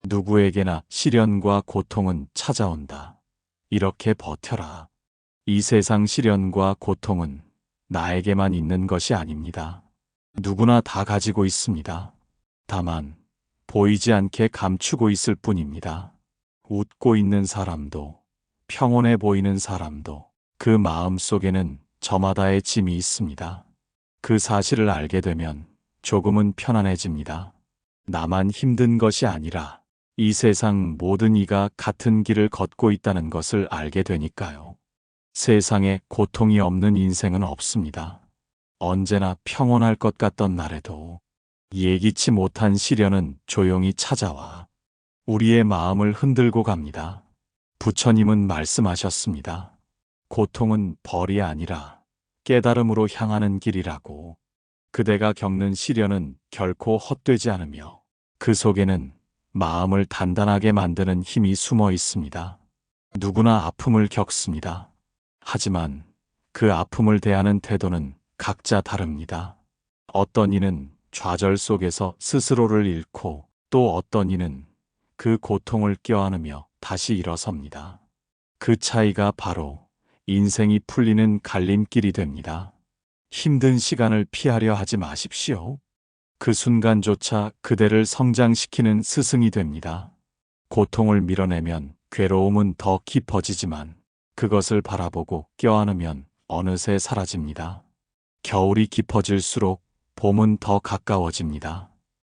누구에게나 시련과 고통은 찾아온다. 이렇게 버텨라. 이 세상 시련과 고통은 나에게만 있는 것이 아닙니다. 누구나 다 가지고 있습니다. 다만 보이지 않게 감추고 있을 뿐입니다. 웃고 있는 사람도, 평온해 보이는 사람도 그 마음 속에는 저마다의 짐이 있습니다. 그 사실을 알게 되면 조금은 편안해집니다. 나만 힘든 것이 아니라 이 세상 모든 이가 같은 길을 걷고 있다는 것을 알게 되니까요. 세상에 고통이 없는 인생은 없습니다. 언제나 평온할 것 같던 날에도 예기치 못한 시련은 조용히 찾아와 우리의 마음을 흔들고 갑니다. 부처님은 말씀하셨습니다. 고통은 벌이 아니라 깨달음으로 향하는 길이라고. 그대가 겪는 시련은 결코 헛되지 않으며 그 속에는 마음을 단단하게 만드는 힘이 숨어 있습니다. 누구나 아픔을 겪습니다. 하지만 그 아픔을 대하는 태도는 각자 다릅니다. 어떤 이는 좌절 속에서 스스로를 잃고 또 어떤 이는 그 고통을 껴안으며 다시 일어섭니다. 그 차이가 바로 인생이 풀리는 갈림길이 됩니다. 힘든 시간을 피하려 하지 마십시오. 그 순간조차 그대를 성장시키는 스승이 됩니다. 고통을 밀어내면 괴로움은 더 깊어지지만 그것을 바라보고 껴안으면 어느새 사라집니다. 겨울이 깊어질수록 봄은 더 가까워집니다.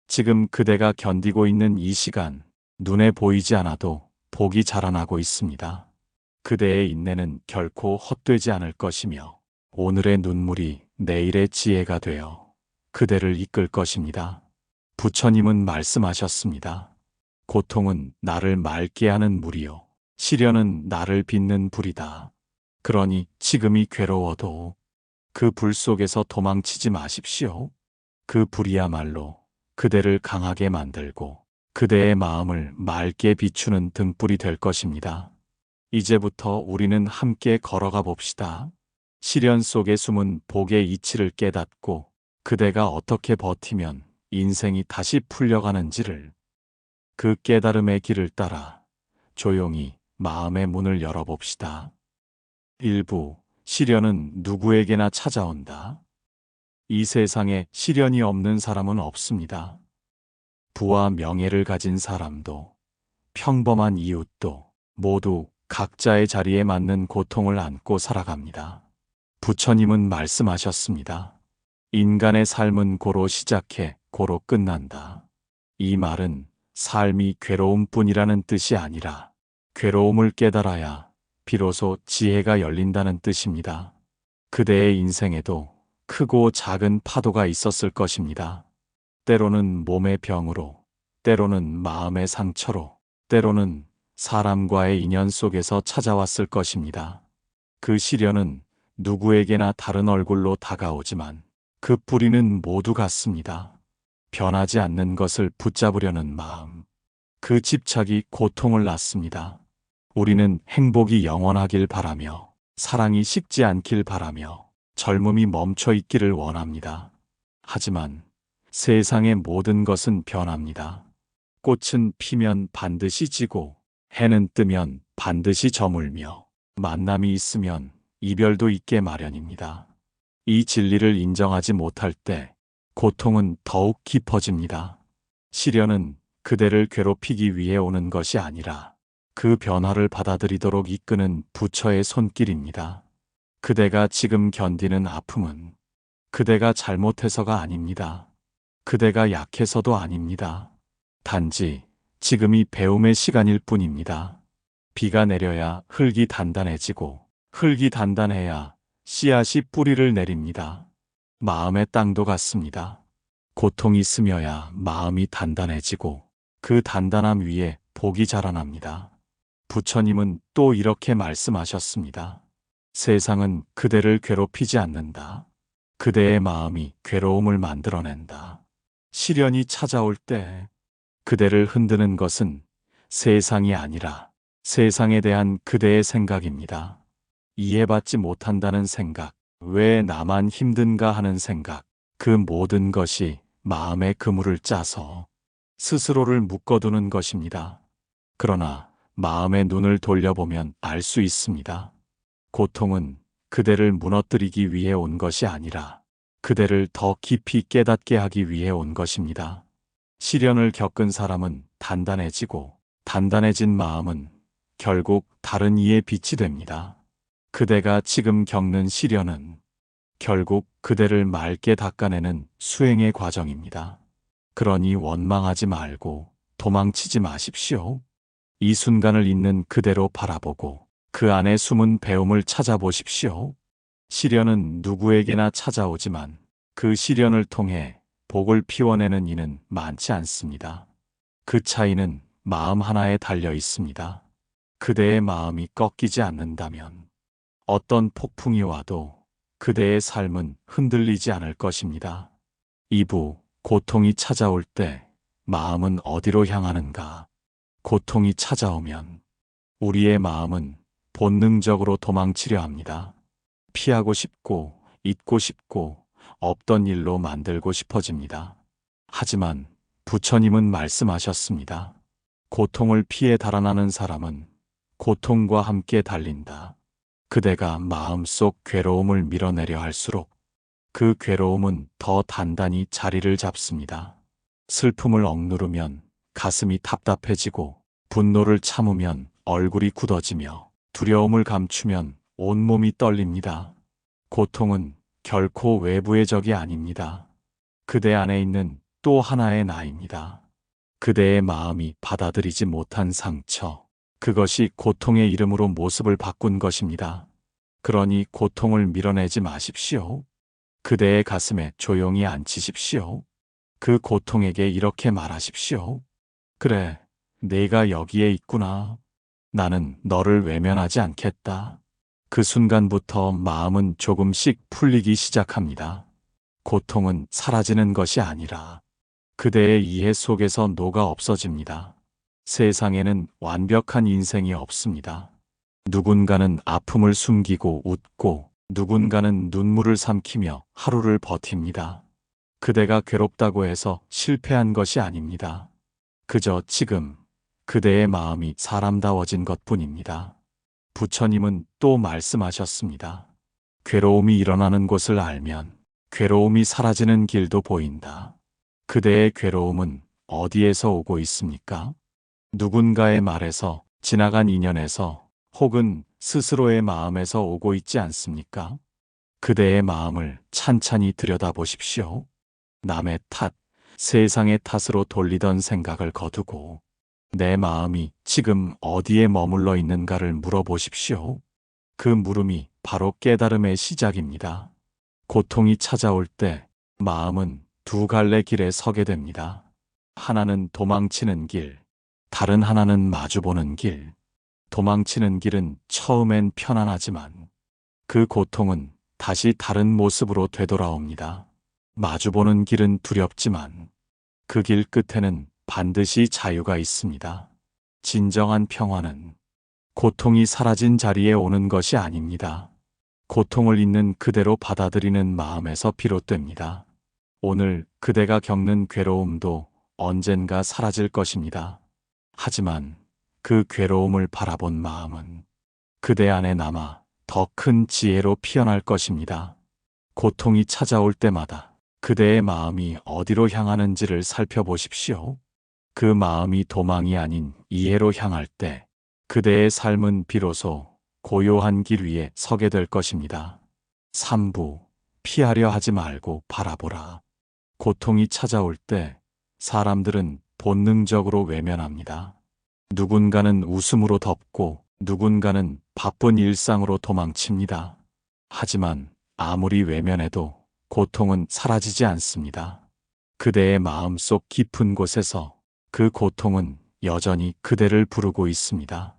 지금 그대가 견디고 있는 이 시간, 눈에 보이지 않아도 복이 자라나고 있습니다. 그대의 인내는 결코 헛되지 않을 것이며 오늘의 눈물이 내일의 지혜가 되어 그대를 이끌 것입니다. 부처님은 말씀하셨습니다. 고통은 나를 맑게 하는 물이요. 시련은 나를 빚는 불이다. 그러니 지금이 괴로워도 그 불 속에서 도망치지 마십시오. 그 불이야말로 그대를 강하게 만들고 그대의 마음을 맑게 비추는 등불이 될 것입니다. 이제부터 우리는 함께 걸어가 봅시다. 시련 속에 숨은 복의 이치를 깨닫고 그대가 어떻게 버티면 인생이 다시 풀려가는지를, 그 깨달음의 길을 따라 조용히 마음의 문을 열어봅시다. 일부 시련은 누구에게나 찾아온다. 이 세상에 시련이 없는 사람은 없습니다. 부와 명예를 가진 사람도 평범한 이웃도 모두 각자의 자리에 맞는 고통을 안고 살아갑니다. 부처님은 말씀하셨습니다. 인간의 삶은 고로 시작해 고로 끝난다. 이 말은 삶이 괴로움뿐이라는 뜻이 아니라 괴로움을 깨달아야 비로소 지혜가 열린다는 뜻입니다. 그대의 인생에도 크고 작은 파도가 있었을 것입니다. 때로는 몸의 병으로, 때로는 마음의 상처로, 때로는 사람과의 인연 속에서 찾아왔을 것입니다. 그 시련은 누구에게나 다른 얼굴로 다가오지만 그 뿌리는 모두 같습니다. 변하지 않는 것을 붙잡으려는 마음, 그 집착이 고통을 낳습니다. 우리는 행복이 영원하길 바라며 사랑이 식지 않길 바라며 젊음이 멈춰 있기를 원합니다. 하지만 세상의 모든 것은 변합니다. 꽃은 피면 반드시 지고 해는 뜨면 반드시 저물며 만남이 있으면 이별도 있게 마련입니다. 이 진리를 인정하지 못할 때 고통은 더욱 깊어집니다. 시련은 그대를 괴롭히기 위해 오는 것이 아니라 그 변화를 받아들이도록 이끄는 부처의 손길입니다. 그대가 지금 견디는 아픔은 그대가 잘못해서가 아닙니다. 그대가 약해서도 아닙니다. 단지 지금이 배움의 시간일 뿐입니다. 비가 내려야 흙이 단단해지고 흙이 단단해야 씨앗이 뿌리를 내립니다. 마음의 땅도 같습니다. 고통이 스며야 마음이 단단해지고 그 단단함 위에 복이 자라납니다. 부처님은 또 이렇게 말씀하셨습니다. 세상은 그대를 괴롭히지 않는다. 그대의 마음이 괴로움을 만들어낸다. 시련이 찾아올 때 그대를 흔드는 것은 세상이 아니라 세상에 대한 그대의 생각입니다. 이해받지 못한다는 생각, 왜 나만 힘든가 하는 생각, 그 모든 것이 마음의 그물을 짜서 스스로를 묶어두는 것입니다. 그러나 마음의 눈을 돌려보면 알 수 있습니다. 고통은 그대를 무너뜨리기 위해 온 것이 아니라 그대를 더 깊이 깨닫게 하기 위해 온 것입니다. 시련을 겪은 사람은 단단해지고 단단해진 마음은 결국 다른 이의 빛이 됩니다. 그대가 지금 겪는 시련은 결국 그대를 맑게 닦아내는 수행의 과정입니다. 그러니 원망하지 말고 도망치지 마십시오. 이 순간을 있는 그대로 바라보고 그 안에 숨은 배움을 찾아보십시오. 시련은 누구에게나 찾아오지만 그 시련을 통해 복을 피워내는 이는 많지 않습니다. 그 차이는 마음 하나에 달려 있습니다. 그대의 마음이 꺾이지 않는다면 어떤 폭풍이 와도 그대의 삶은 흔들리지 않을 것입니다. 2부 고통이 찾아올 때 마음은 어디로 향하는가? 고통이 찾아오면 우리의 마음은 본능적으로 도망치려 합니다. 피하고 싶고 잊고 싶고 없던 일로 만들고 싶어집니다. 하지만 부처님은 말씀하셨습니다. 고통을 피해 달아나는 사람은 고통과 함께 달린다. 그대가 마음속 괴로움을 밀어내려 할수록 그 괴로움은 더 단단히 자리를 잡습니다. 슬픔을 억누르면 가슴이 답답해지고 분노를 참으면 얼굴이 굳어지며 두려움을 감추면 온몸이 떨립니다. 고통은 결코 외부의 적이 아닙니다. 그대 안에 있는 또 하나의 나입니다. 그대의 마음이 받아들이지 못한 상처, 그것이 고통의 이름으로 모습을 바꾼 것입니다. 그러니 고통을 밀어내지 마십시오. 그대의 가슴에 조용히 앉히십시오. 그 고통에게 이렇게 말하십시오. 그래, 내가 여기에 있구나. 나는 너를 외면하지 않겠다. 그 순간부터 마음은 조금씩 풀리기 시작합니다. 고통은 사라지는 것이 아니라 그대의 이해 속에서 녹아 없어집니다. 세상에는 완벽한 인생이 없습니다. 누군가는 아픔을 숨기고 웃고 누군가는 눈물을 삼키며 하루를 버팁니다. 그대가 괴롭다고 해서 실패한 것이 아닙니다. 그저 지금 그대의 마음이 사람다워진 것뿐입니다. 부처님은 또 말씀하셨습니다. 괴로움이 일어나는 곳을 알면 괴로움이 사라지는 길도 보인다. 그대의 괴로움은 어디에서 오고 있습니까? 누군가의 말에서, 지나간 인연에서, 혹은 스스로의 마음에서 오고 있지 않습니까? 그대의 마음을 찬찬히 들여다보십시오. 남의 탓, 세상의 탓으로 돌리던 생각을 거두고 내 마음이 지금 어디에 머물러 있는가를 물어보십시오. 그 물음이 바로 깨달음의 시작입니다. 고통이 찾아올 때 마음은 두 갈래 길에 서게 됩니다. 하나는 도망치는 길, 다른 하나는 마주보는 길. 도망치는 길은 처음엔 편안하지만 그 고통은 다시 다른 모습으로 되돌아옵니다. 마주보는 길은 두렵지만 그 길 끝에는 반드시 자유가 있습니다. 진정한 평화는 고통이 사라진 자리에 오는 것이 아닙니다. 고통을 있는 그대로 받아들이는 마음에서 비롯됩니다. 오늘 그대가 겪는 괴로움도 언젠가 사라질 것입니다. 하지만 그 괴로움을 바라본 마음은 그대 안에 남아 더 큰 지혜로 피어날 것입니다. 고통이 찾아올 때마다 그대의 마음이 어디로 향하는지를 살펴보십시오. 그 마음이 도망이 아닌 이해로 향할 때 그대의 삶은 비로소 고요한 길 위에 서게 될 것입니다. 3부, 피하려 하지 말고 바라보라. 고통이 찾아올 때 사람들은 본능적으로 외면합니다. 누군가는 웃음으로 덮고 누군가는 바쁜 일상으로 도망칩니다. 하지만 아무리 외면해도 고통은 사라지지 않습니다. 그대의 마음속 깊은 곳에서 그 고통은 여전히 그대를 부르고 있습니다.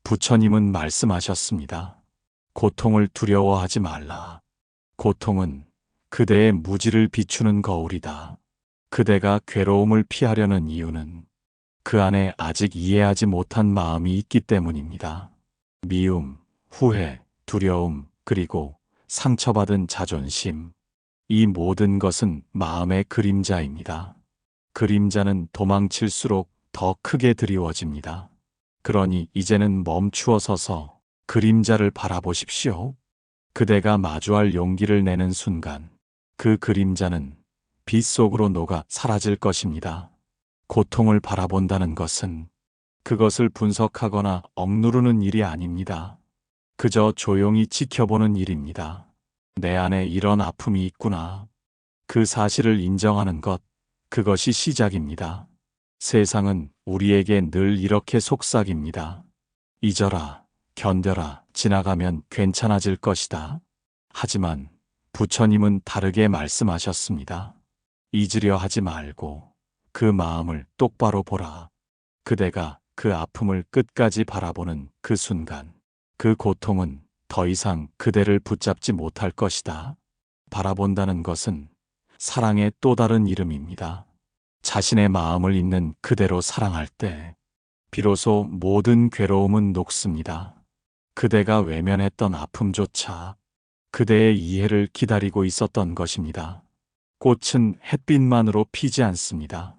부처님은 말씀하셨습니다. 고통을 두려워하지 말라. 고통은 그대의 무지를 비추는 거울이다. 그대가 괴로움을 피하려는 이유는 그 안에 아직 이해하지 못한 마음이 있기 때문입니다. 미움, 후회, 두려움, 그리고 상처받은 자존심. 이 모든 것은 마음의 그림자입니다. 그림자는 도망칠수록 더 크게 드리워집니다. 그러니 이제는 멈추어 서서 그림자를 바라보십시오. 그대가 마주할 용기를 내는 순간 그 그림자는 빛 속으로 녹아 사라질 것입니다. 고통을 바라본다는 것은 그것을 분석하거나 억누르는 일이 아닙니다. 그저 조용히 지켜보는 일입니다. 내 안에 이런 아픔이 있구나. 그 사실을 인정하는 것, 그것이 시작입니다. 세상은 우리에게 늘 이렇게 속삭입니다. 잊어라, 견뎌라, 지나가면 괜찮아질 것이다. 하지만 부처님은 다르게 말씀하셨습니다. 잊으려 하지 말고 그 마음을 똑바로 보라. 그대가 그 아픔을 끝까지 바라보는 그 순간, 그 고통은 더 이상 그대를 붙잡지 못할 것이다. 바라본다는 것은 사랑의 또 다른 이름입니다. 자신의 마음을 있는 그대로 사랑할 때 비로소 모든 괴로움은 녹습니다. 그대가 외면했던 아픔조차 그대의 이해를 기다리고 있었던 것입니다. 꽃은 햇빛만으로 피지 않습니다.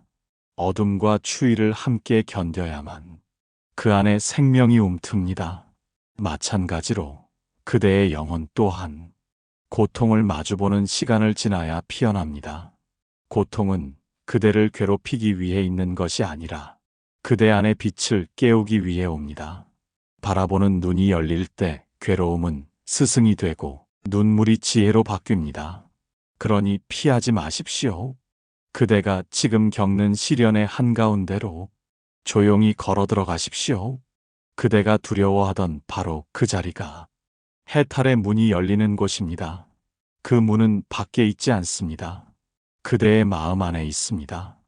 어둠과 추위를 함께 견뎌야만 그 안에 생명이 움틉니다. 마찬가지로 그대의 영혼 또한 고통을 마주보는 시간을 지나야 피어납니다. 고통은 그대를 괴롭히기 위해 있는 것이 아니라 그대 안의 빛을 깨우기 위해 옵니다. 바라보는 눈이 열릴 때 괴로움은 스승이 되고 눈물이 지혜로 바뀝니다. 그러니 피하지 마십시오. 그대가 지금 겪는 시련의 한가운데로 조용히 걸어 들어가십시오. 그대가 두려워하던 바로 그 자리가 해탈의 문이 열리는 곳입니다. 그 문은 밖에 있지 않습니다. 그대의 마음 안에 있습니다.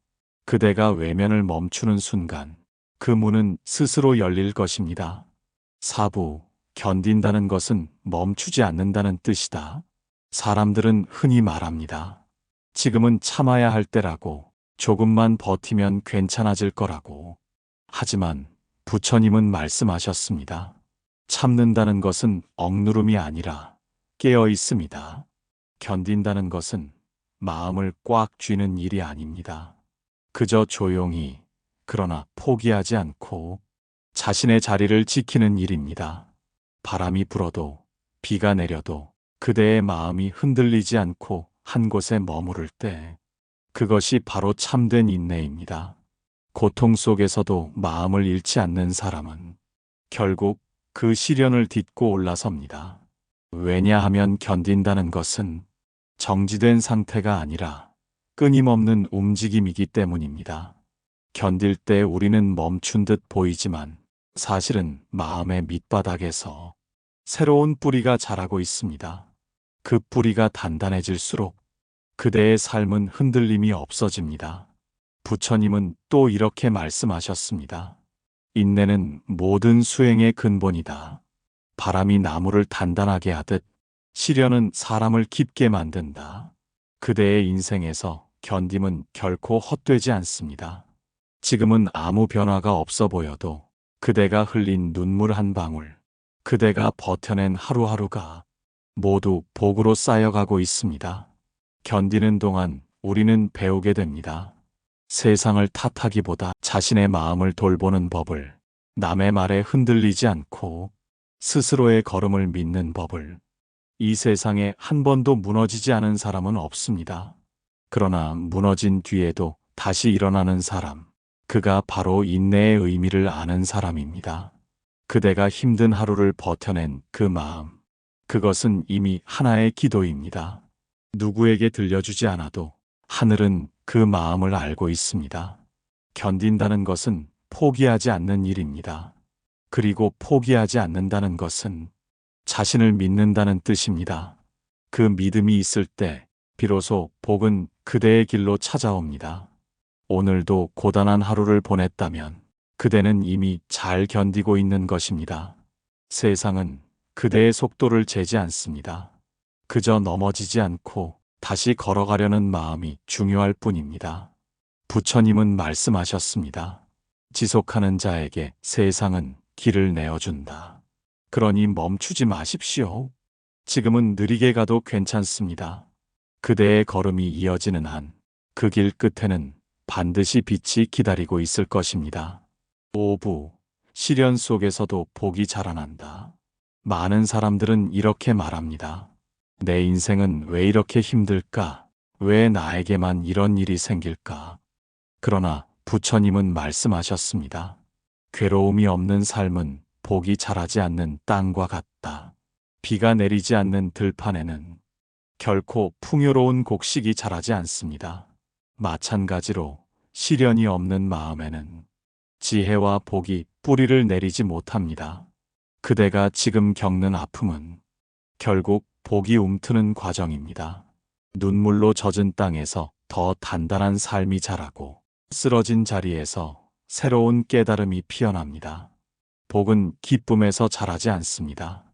그대가 외면을 멈추는 순간 그 문은 스스로 열릴 것입니다. 사부, 견딘다는 것은 멈추지 않는다는 뜻이다. 사람들은 흔히 말합니다. 지금은 참아야 할 때라고, 조금만 버티면 괜찮아질 거라고. 하지만 부처님은 말씀하셨습니다. 참는다는 것은 억누름이 아니라 깨어 있습니다. 견딘다는 것은 마음을 꽉 쥐는 일이 아닙니다. 그저 조용히, 그러나 포기하지 않고 자신의 자리를 지키는 일입니다. 바람이 불어도, 비가 내려도 그대의 마음이 흔들리지 않고 한 곳에 머무를 때, 그것이 바로 참된 인내입니다. 고통 속에서도 마음을 잃지 않는 사람은 결국 그 시련을 딛고 올라섭니다. 왜냐하면 견딘다는 것은 정지된 상태가 아니라 끊임없는 움직임이기 때문입니다. 견딜 때 우리는 멈춘 듯 보이지만 사실은 마음의 밑바닥에서 새로운 뿌리가 자라고 있습니다. 그 뿌리가 단단해질수록 그대의 삶은 흔들림이 없어집니다. 부처님은 또 이렇게 말씀하셨습니다. 인내는 모든 수행의 근본이다. 바람이 나무를 단단하게 하듯 시련은 사람을 깊게 만든다. 그대의 인생에서 견딤은 결코 헛되지 않습니다. 지금은 아무 변화가 없어 보여도 그대가 흘린 눈물 한 방울, 그대가 버텨낸 하루하루가 모두 복으로 쌓여가고 있습니다. 견디는 동안 우리는 배우게 됩니다. 세상을 탓하기보다 자신의 마음을 돌보는 법을, 남의 말에 흔들리지 않고 스스로의 걸음을 믿는 법을. 이 세상에 한 번도 무너지지 않은 사람은 없습니다. 그러나 무너진 뒤에도 다시 일어나는 사람, 그가 바로 인내의 의미를 아는 사람입니다. 그대가 힘든 하루를 버텨낸 그 마음, 그것은 이미 하나의 기도입니다. 누구에게 들려주지 않아도 하늘은 그 마음을 알고 있습니다. 견딘다는 것은 포기하지 않는 일입니다. 그리고 포기하지 않는다는 것은 자신을 믿는다는 뜻입니다. 그 믿음이 있을 때 비로소 복은 그대의 길로 찾아옵니다. 오늘도 고단한 하루를 보냈다면 그대는 이미 잘 견디고 있는 것입니다. 세상은 그대의 속도를 재지 않습니다. 그저 넘어지지 않고 다시 걸어가려는 마음이 중요할 뿐입니다. 부처님은 말씀하셨습니다. 지속하는 자에게 세상은 길을 내어준다. 그러니 멈추지 마십시오. 지금은 느리게 가도 괜찮습니다. 그대의 걸음이 이어지는 한 그 길 끝에는 반드시 빛이 기다리고 있을 것입니다. 5부. 시련 속에서도 복이 자라난다. 많은 사람들은 이렇게 말합니다. 내 인생은 왜 이렇게 힘들까? 왜 나에게만 이런 일이 생길까? 그러나 부처님은 말씀하셨습니다. 괴로움이 없는 삶은 복이 자라지 않는 땅과 같다. 비가 내리지 않는 들판에는 결코 풍요로운 곡식이 자라지 않습니다. 마찬가지로 시련이 없는 마음에는 지혜와 복이 뿌리를 내리지 못합니다. 그대가 지금 겪는 아픔은 결국 복이 움트는 과정입니다. 눈물로 젖은 땅에서 더 단단한 삶이 자라고 쓰러진 자리에서 새로운 깨달음이 피어납니다. 복은 기쁨에서 자라지 않습니다.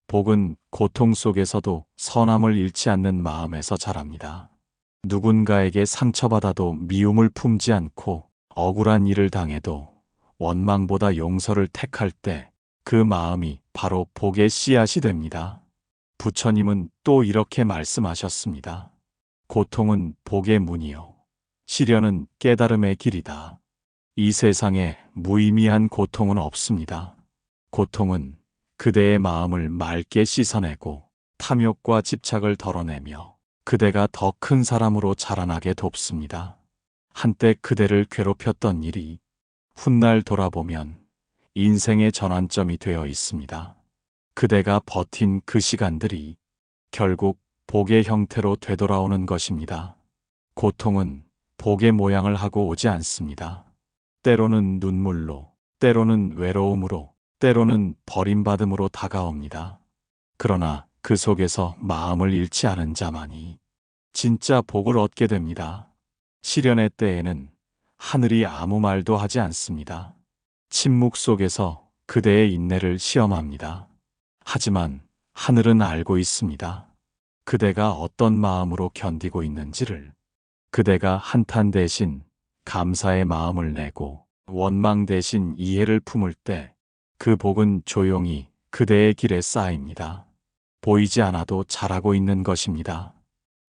복은 고통 속에서도 선함을 잃지 않는 마음에서 자랍니다. 누군가에게 상처받아도 미움을 품지 않고 억울한 일을 당해도 원망보다 용서를 택할 때 그 마음이 바로 복의 씨앗이 됩니다. 부처님은 또 이렇게 말씀하셨습니다. 고통은 복의 문이요. 시련은 깨달음의 길이다. 이 세상에 무의미한 고통은 없습니다. 고통은 그대의 마음을 맑게 씻어내고 탐욕과 집착을 덜어내며 그대가 더 큰 사람으로 자라나게 돕습니다. 한때 그대를 괴롭혔던 일이 훗날 돌아보면 인생의 전환점이 되어 있습니다. 그대가 버틴 그 시간들이 결국 복의 형태로 되돌아오는 것입니다. 고통은 복의 모양을 하고 오지 않습니다. 때로는 눈물로, 때로는 외로움으로, 때로는 버림받음으로 다가옵니다. 그러나 그 속에서 마음을 잃지 않은 자만이 진짜 복을 얻게 됩니다. 시련의 때에는 하늘이 아무 말도 하지 않습니다. 침묵 속에서 그대의 인내를 시험합니다. 하지만 하늘은 알고 있습니다. 그대가 어떤 마음으로 견디고 있는지를. 그대가 한탄 대신 감사의 마음을 내고 원망 대신 이해를 품을 때 그 복은 조용히 그대의 길에 쌓입니다. 보이지 않아도 자라고 있는 것입니다.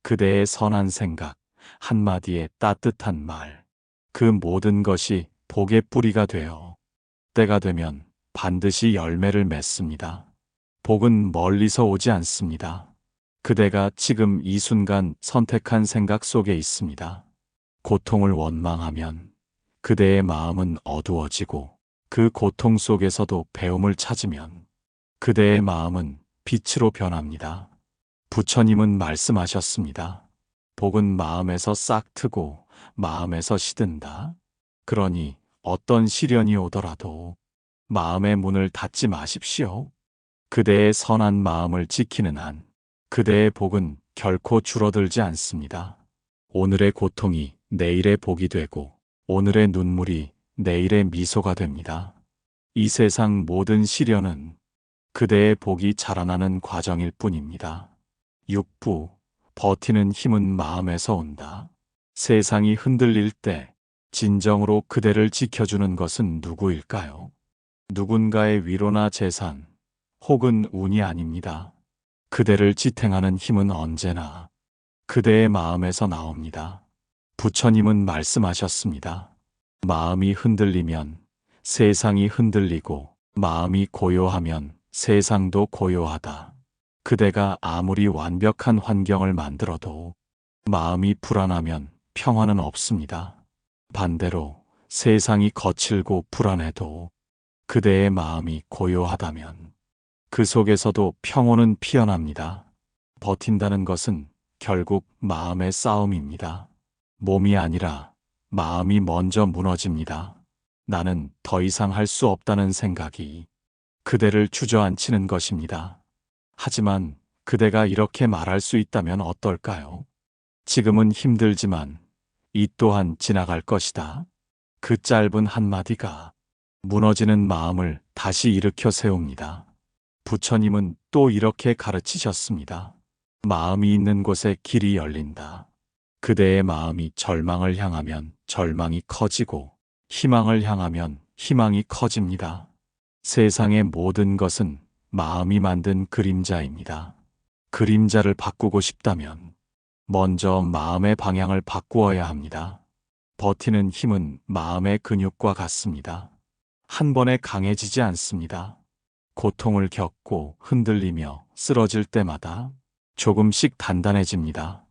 그대의 선한 생각, 한마디의 따뜻한 말, 그 모든 것이 복의 뿌리가 되어 때가 되면 반드시 열매를 맺습니다. 복은 멀리서 오지 않습니다. 그대가 지금 이 순간 선택한 생각 속에 있습니다. 고통을 원망하면 그대의 마음은 어두워지고 그 고통 속에서도 배움을 찾으면 그대의 마음은 빛으로 변합니다. 부처님은 말씀하셨습니다. 복은 마음에서 싹 트고 마음에서 시든다. 그러니 어떤 시련이 오더라도 마음의 문을 닫지 마십시오. 그대의 선한 마음을 지키는 한 그대의 복은 결코 줄어들지 않습니다. 오늘의 고통이 내일의 복이 되고 오늘의 눈물이 내일의 미소가 됩니다. 이 세상 모든 시련은 그대의 복이 자라나는 과정일 뿐입니다. 6부. 버티는 힘은 마음에서 온다. 세상이 흔들릴 때 진정으로 그대를 지켜주는 것은 누구일까요? 누군가의 위로나 재산, 혹은 운이 아닙니다. 그대를 지탱하는 힘은 언제나 그대의 마음에서 나옵니다. 부처님은 말씀하셨습니다. 마음이 흔들리면 세상이 흔들리고 마음이 고요하면 세상도 고요하다. 그대가 아무리 완벽한 환경을 만들어도 마음이 불안하면 평화는 없습니다. 반대로 세상이 거칠고 불안해도 그대의 마음이 고요하다면 그 속에서도 평온은 피어납니다. 버틴다는 것은 결국 마음의 싸움입니다. 몸이 아니라 마음이 먼저 무너집니다. 나는 더 이상 할 수 없다는 생각이 그대를 주저앉히는 것입니다. 하지만 그대가 이렇게 말할 수 있다면 어떨까요? 지금은 힘들지만 이 또한 지나갈 것이다. 그 짧은 한마디가 무너지는 마음을 다시 일으켜 세웁니다. 부처님은 또 이렇게 가르치셨습니다. 마음이 있는 곳에 길이 열린다. 그대의 마음이 절망을 향하면 절망이 커지고 희망을 향하면 희망이 커집니다. 세상의 모든 것은 마음이 만든 그림자입니다. 그림자를 바꾸고 싶다면 먼저 마음의 방향을 바꾸어야 합니다. 버티는 힘은 마음의 근육과 같습니다. 한 번에 강해지지 않습니다. 고통을 겪고 흔들리며 쓰러질 때마다 조금씩 단단해집니다.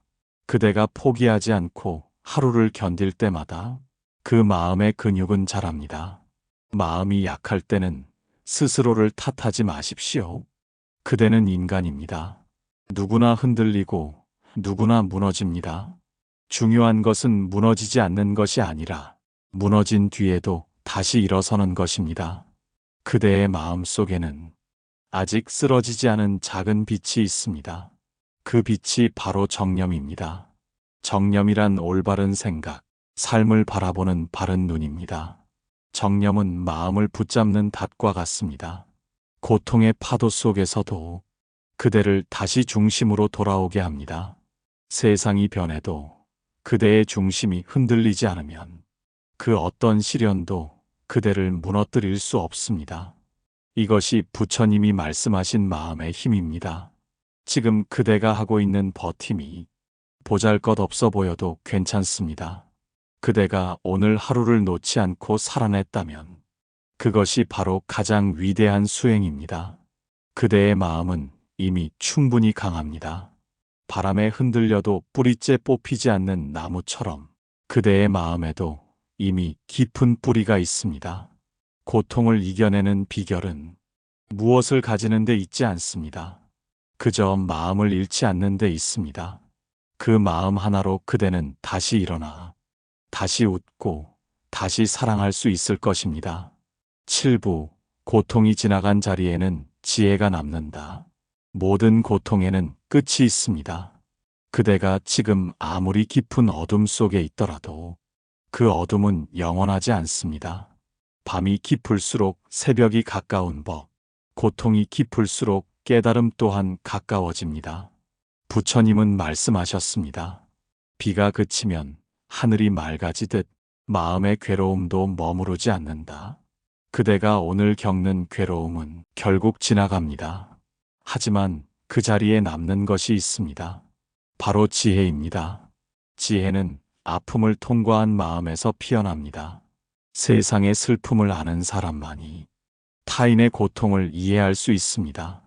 그대가 포기하지 않고 하루를 견딜 때마다 그 마음의 근육은 자랍니다. 마음이 약할 때는 스스로를 탓하지 마십시오. 그대는 인간입니다. 누구나 흔들리고 누구나 무너집니다. 중요한 것은 무너지지 않는 것이 아니라 무너진 뒤에도 다시 일어서는 것입니다. 그대의 마음 속에는 아직 쓰러지지 않은 작은 빛이 있습니다. 그 빛이 바로 정념입니다. 정념이란 올바른 생각, 삶을 바라보는 바른 눈입니다. 정념은 마음을 붙잡는 닷과 같습니다. 고통의 파도 속에서도 그대를 다시 중심으로 돌아오게 합니다. 세상이 변해도 그대의 중심이 흔들리지 않으면 그 어떤 시련도 그대를 무너뜨릴 수 없습니다. 이것이 부처님이 말씀하신 마음의 힘입니다. 지금 그대가 하고 있는 버팀이 보잘것없어 보여도 괜찮습니다. 그대가 오늘 하루를 놓지 않고 살아냈다면 그것이 바로 가장 위대한 수행입니다. 그대의 마음은 이미 충분히 강합니다. 바람에 흔들려도 뿌리째 뽑히지 않는 나무처럼 그대의 마음에도 이미 깊은 뿌리가 있습니다. 고통을 이겨내는 비결은 무엇을 가지는 데 있지 않습니다. 그저 마음을 잃지 않는 데 있습니다. 그 마음 하나로 그대는 다시 일어나, 다시 웃고, 다시 사랑할 수 있을 것입니다. 7부, 고통이 지나간 자리에는 지혜가 남는다. 모든 고통에는 끝이 있습니다. 그대가 지금 아무리 깊은 어둠 속에 있더라도 그 어둠은 영원하지 않습니다. 밤이 깊을수록 새벽이 가까운 법, 고통이 깊을수록 깨달음 또한 가까워집니다. 부처님은 말씀하셨습니다. 비가 그치면 하늘이 맑아지듯 마음의 괴로움도 머무르지 않는다. 그대가 오늘 겪는 괴로움은 결국 지나갑니다. 하지만 그 자리에 남는 것이 있습니다. 바로 지혜입니다. 지혜는 아픔을 통과한 마음에서 피어납니다. 세상의 슬픔을 아는 사람만이 타인의 고통을 이해할 수 있습니다.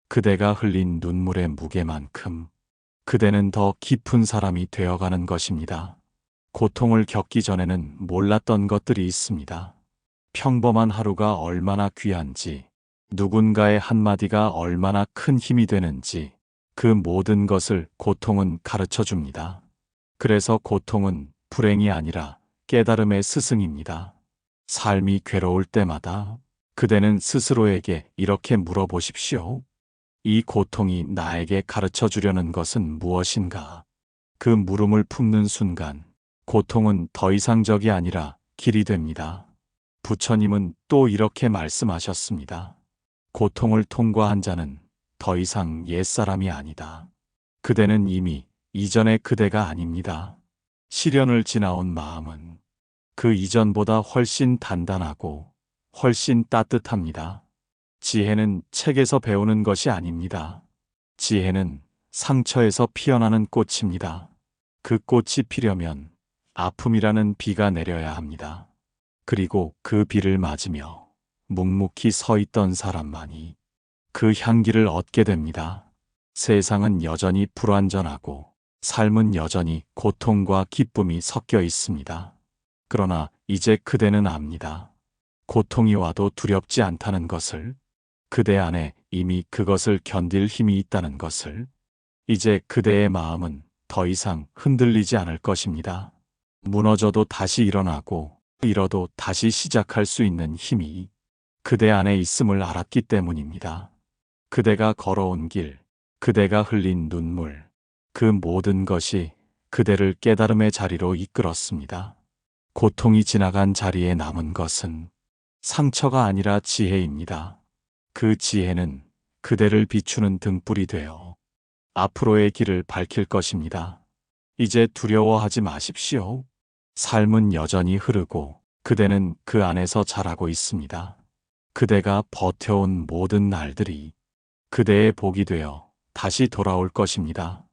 그대가 흘린 눈물의 무게만큼 그대는 더 깊은 사람이 되어가는 것입니다. 고통을 겪기 전에는 몰랐던 것들이 있습니다. 평범한 하루가 얼마나 귀한지, 누군가의 한마디가 얼마나 큰 힘이 되는지, 그 모든 것을 고통은 가르쳐 줍니다. 그래서 고통은 불행이 아니라 깨달음의 스승입니다. 삶이 괴로울 때마다 그대는 스스로에게 이렇게 물어보십시오. 이 고통이 나에게 가르쳐 주려는 것은 무엇인가? 그 물음을 품는 순간 고통은 더 이상 적이 아니라 길이 됩니다. 부처님은 또 이렇게 말씀하셨습니다. 고통을 통과한 자는 더 이상 옛사람이 아니다. 그대는 이미 이전의 그대가 아닙니다. 시련을 지나온 마음은 그 이전보다 훨씬 단단하고 훨씬 따뜻합니다. 지혜는 책에서 배우는 것이 아닙니다. 지혜는 상처에서 피어나는 꽃입니다. 그 꽃이 피려면 아픔이라는 비가 내려야 합니다. 그리고 그 비를 맞으며 묵묵히 서 있던 사람만이 그 향기를 얻게 됩니다. 세상은 여전히 불완전하고 삶은 여전히 고통과 기쁨이 섞여 있습니다. 그러나 이제 그대는 압니다. 고통이 와도 두렵지 않다는 것을, 그대 안에 이미 그것을 견딜 힘이 있다는 것을, 이제 그대의 마음은 더 이상 흔들리지 않을 것입니다. 무너져도 다시 일어나고 잃어도 다시 시작할 수 있는 힘이 그대 안에 있음을 알았기 때문입니다. 그대가 걸어온 길, 그대가 흘린 눈물, 그 모든 것이 그대를 깨달음의 자리로 이끌었습니다. 고통이 지나간 자리에 남은 것은 상처가 아니라 지혜입니다. 그 지혜는 그대를 비추는 등불이 되어 앞으로의 길을 밝힐 것입니다. 이제 두려워하지 마십시오. 삶은 여전히 흐르고 그대는 그 안에서 자라고 있습니다. 그대가 버텨온 모든 날들이 그대의 복이 되어 다시 돌아올 것입니다.